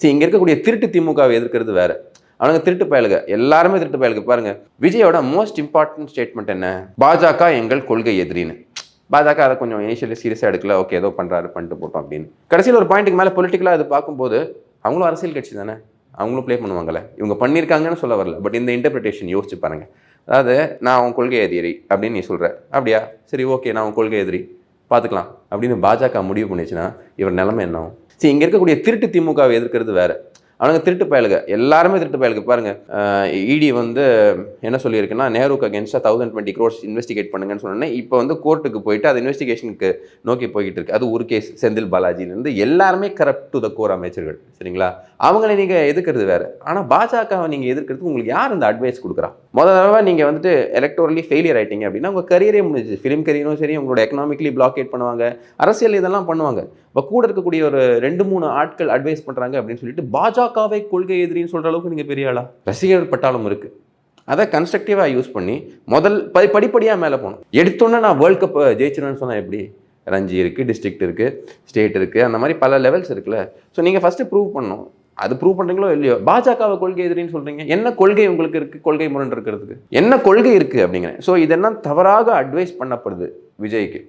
சரி, இங்கே இருக்கக்கூடிய திருட்டு திமுகவை எதிர்க்கிறது வேற. அவனுங்க திருட்டு பயலுக, எல்லாருமே திருட்டு பயலுக்கு. பாருங்க, விஜயோட மோஸ்ட் இம்பார்ட்டன்ட் ஸ்டேட்மெண்ட் என்ன? பாஜக எங்கள் கொள்கை எதிரின்னு. பாஜக அதை கொஞ்சம் இனிஷியலி சீரியஸாக எடுக்கல, ஓகே ஏதோ பண்ணுறாரு பண்ணிட்டு போட்டோம் அப்படின்னு. கடைசியில் ஒரு பாயிண்ட்டுக்கு மேலே பொலிட்டிக்கலாக அது பார்க்கும்போது அவங்களும் அரசியல் கட்சி தானே, அவங்களும் ப்ளே பண்ணுவாங்கல்ல. இவங்க பண்ணியிருக்காங்கன்னு சொல்ல வரல, பட் இந்த இன்டர்பிரிட்டேஷன் யோசிச்சு பாருங்க. அதாவது நான் உன் கொள்கை எதிரி அப்படின்னு நீ சொல்கிற, அப்படியா சரி ஓகே நான் உன் கொள்கை எதிரி பார்த்துக்கலாம் அப்படின்னு பாஜக முடிவு பண்ணிச்சுன்னா இவர் நிலைமை என்ன ஆகும்? சரி, இங்கே இருக்கக்கூடிய திருட்டு திமுகவை எதிர்க்கிறது வேற. அவனுங்க திருட்டு பயலுக, எல்லாருமே திருட்டு பயலுக்கு. பாருங்க, இடி வந்து என்ன சொல்லியிருக்குன்னா, நேருக்கு அகேன்ஸ்டாக 1020 crores இன்வெஸ்டிகேட் பண்ணுங்கன்னு சொன்னேன். இப்போ வந்து கோர்ட்டுக்கு போயிட்டு அது இன்வெஸ்டிகேஷனுக்கு நோக்கி போய்கிட்டு இருக்கு. அது ஒரு கேஸ், செந்தில் பாலாஜிலேருந்து எல்லாருமே கரப்ட் டு த கோர் அமைச்சர்கள், சரிங்களா? அவங்களை நீங்கள் எதிர்க்கிறது வேற. ஆனால் பாஜகவை நீங்கள் எதிர்க்கிறதுக்கு உங்களுக்கு யார் இந்த அட்வைஸ் கொடுக்குறா? முதல் தடவை நீங்கள் வந்துட்டு எலக்டோரலி ஃபெயிலியர் ஆகிட்டீங்க அப்படின்னா உங்கள் கரியரே முடிஞ்சு. ஃபிலிம் கரியரும் சரி, உங்களோட எக்கனாமிக்கலி பிளாக்கேட் பண்ணுவாங்க, அரசியல் இதெல்லாம் பண்ணுவாங்க. இப்போ கூட இருக்கக்கூடிய ஒரு 2-3 ஆட்கள் அட்வைஸ் பண்ணுறாங்க அப்படின்னு சொல்லிட்டு பாஜகவை கொள்கை எதிரின்னு சொல்கிற அளவுக்கு நீங்கள் பெரிய ஆளா? ரசிகர் பட்டாளம் இருக்குது, அதை கன்ஸ்ட்ரக்டிவாக யூஸ் பண்ணி முதல் படிப்படியாக மேலே போகணும். எடுத்தோன்னே நான் வேர்ல்ட் கப் ஜெயிச்சிருவேன்னு சொன்னால் எப்படி? ரஞ்சி இருக்குது, டிஸ்ட்ரிக்ட் இருக்குது, ஸ்டேட் இருக்குது, அந்த மாதிரி பல லெவல்ஸ் இருக்குல்ல. ஸோ நீங்கள் ஃபஸ்ட்டு ப்ரூவ் பண்ணணும். அது ப்ரூவ் பண்ணுறீங்களோ இல்லையோ, பாஜகவை கொள்கை எதிரின்னு சொல்கிறீங்க. என்ன கொள்கை உங்களுக்கு இருக்குது? கொள்கை முரண் இருக்கிறதுக்கு என்ன கொள்கை இருக்குது அப்படிங்கிறேன். ஸோ இதெல்லாம் தவறாக அட்வைஸ் பண்ணப்படுது விஜய்க்கு.